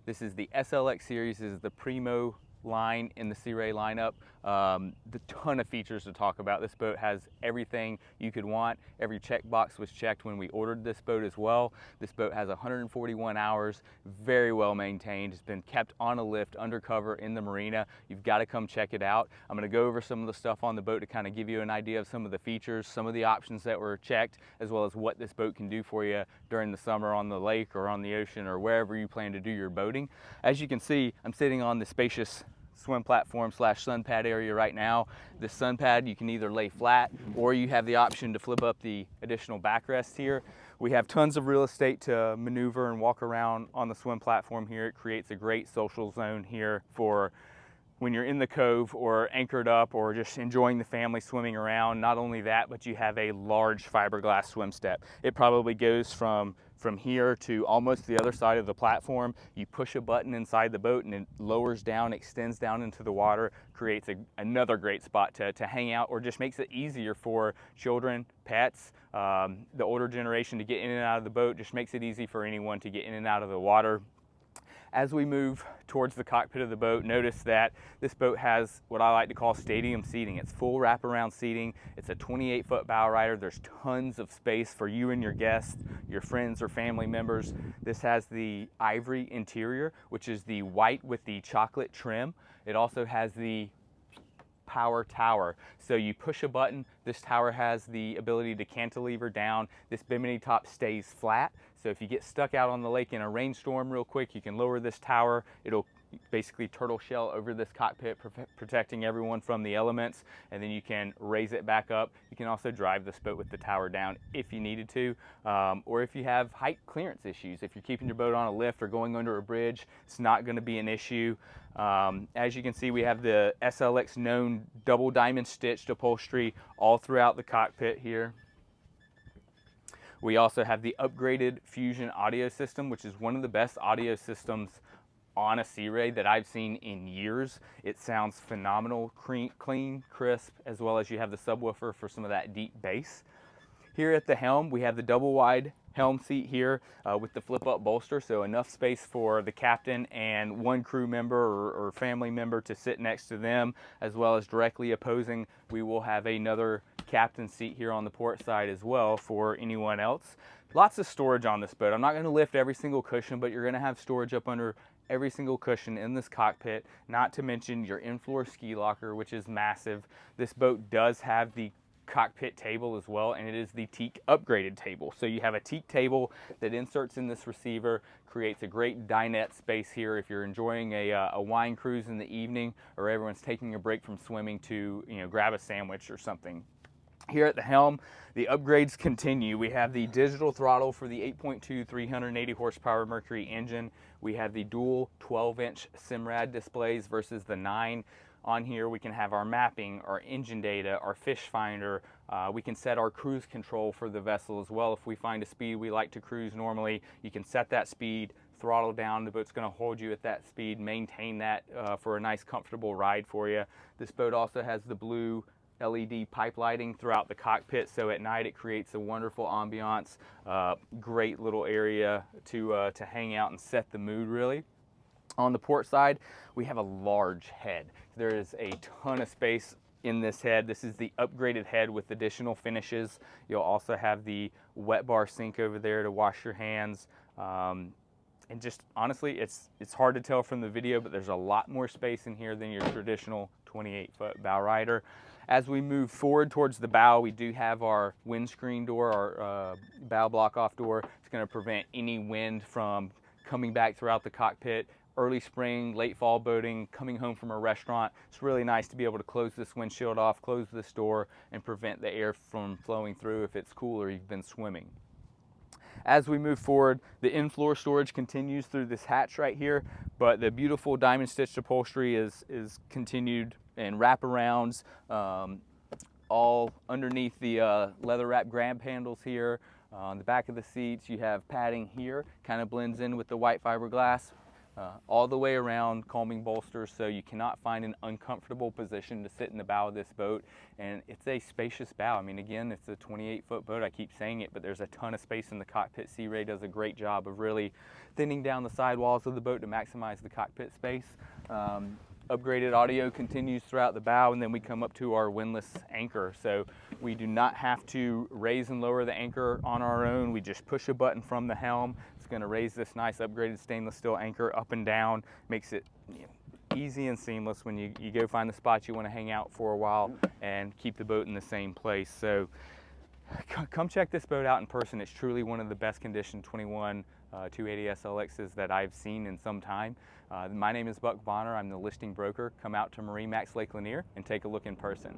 This is the SLX series. This is the Primo line in the Sea Ray lineup. The ton of features to talk about. This boat has everything you could want. Every checkbox was checked when we ordered this boat as well. This boat has 141 hours, very well maintained. It's been kept on a lift undercover in the marina. You've got to come check it out. I'm going to go over some of the stuff on the boat to kind of give you an idea of some of the features, some of the options that were checked, as well as what this boat can do for you during the summer on the lake or on the ocean or wherever you plan to do your boating. As you can see, I'm sitting on the spacious swim platform / sun pad area right now. This sun pad you can either lay flat or you have the option to flip up the additional backrest here. We have tons of real estate to maneuver and walk around on the swim platform here. It creates a great social zone here for when you're in the cove or anchored up or just enjoying the family swimming around. Not only that, but you have a large fiberglass swim step. It probably goes from here to almost the other side of the platform. You push a button inside the boat and it lowers down, extends down into the water, creates another great spot to hang out, or just makes it easier for children, pets, the older generation to get in and out of the boat. Just makes it easy for anyone to get in and out of the water. As we move towards the cockpit of the boat, notice that this boat has what I like to call stadium seating. It's full wraparound seating. It's a 28-foot bow rider. There's tons of space for you and your guests, your friends or family members. This has the ivory interior, which is the white with the chocolate trim. It also has the power tower. So you push a button, this tower has the ability to cantilever down. This bimini top stays flat. So if you get stuck out on the lake in a rainstorm real quick, you can lower this tower. It'll basically turtle shell over this cockpit, protecting everyone from the elements, and then you can raise it back up. You can also drive this boat with the tower down if you needed to, or if you have height clearance issues. If you're keeping your boat on a lift or going under a bridge, it's not going to be an issue. As you can see, we have the SLX known double diamond stitched upholstery all throughout the cockpit here. We also have the upgraded Fusion audio system, which is one of the best audio systems on a Sea Ray that I've seen in years. It sounds phenomenal, clean, crisp, as well as you have the subwoofer for some of that deep bass. Here at the helm, we have the double wide helm seat here with the flip up bolster, so enough space for the captain and one crew member or family member to sit next to them, as well as directly opposing, we will have another captain seat here on the port side as well for anyone else. Lots of storage on this boat. I'm not going to lift every single cushion, but you're going to have storage up under every single cushion in this cockpit, not to mention your in-floor ski locker, which is massive. This boat does have the cockpit table as well, and it is the teak upgraded table. So you have a teak table that inserts in this receiver, creates a great dinette space here if you're enjoying a wine cruise in the evening, or everyone's taking a break from swimming to grab a sandwich or something. Here at the helm, the upgrades continue. We have the digital throttle for the 8.2 380 horsepower Mercury engine. We have the dual 12-inch Simrad displays versus the 9. On here we can have our mapping, our engine data, our fish finder. We can set our cruise control for the vessel as well. If we find a speed we like to cruise normally, you can set that speed, throttle down. The boat's going to hold you at that speed, maintain that for a nice comfortable ride for you. This boat also has the blue LED pipe lighting throughout the cockpit, so at night it creates a wonderful ambiance, great little area to hang out and set the mood really. On the port side, we have a large head. There is a ton of space in this head. This is the upgraded head with additional finishes. You'll also have the wet bar sink over there to wash your hands. And just honestly, it's hard to tell from the video, but there's a lot more space in here than your traditional 28-foot bow rider. As we move forward towards the bow, we do have our windscreen door, our bow block off door. It's going to prevent any wind from coming back throughout the cockpit. Early spring, late fall boating, coming home from a restaurant, it's really nice to be able to close this windshield off, close this door, and prevent the air from flowing through if it's cool or you've been swimming. As we move forward, the in-floor storage continues through this hatch right here, but the beautiful diamond stitched upholstery is continued and wraparounds all underneath the leather wrap grab handles here. On the back of the seats, you have padding here, kind of blends in with the white fiberglass. all the way around combing bolsters, so you cannot find an uncomfortable position to sit in the bow of this boat. And it's a spacious bow. I mean, again, it's a 28-foot boat. I keep saying it, but there's a ton of space in the cockpit. Sea Ray does a great job of really thinning down the sidewalls of the boat to maximize the cockpit space. Upgraded audio continues throughout the bow, and then we come up to our windlass anchor. So we do not have to raise and lower the anchor on our own. We just push a button from the helm. It's going to raise this nice upgraded stainless steel anchor up and down. Makes it easy and seamless when you go find the spot you want to hang out for a while and keep the boat in the same place. So come check this boat out in person. It's truly one of the best condition 21 280 SLXs that I've seen in some time. My name is Buck Bonner. I'm the listing broker. Come out to MarineMax Lake Lanier and take a look in person.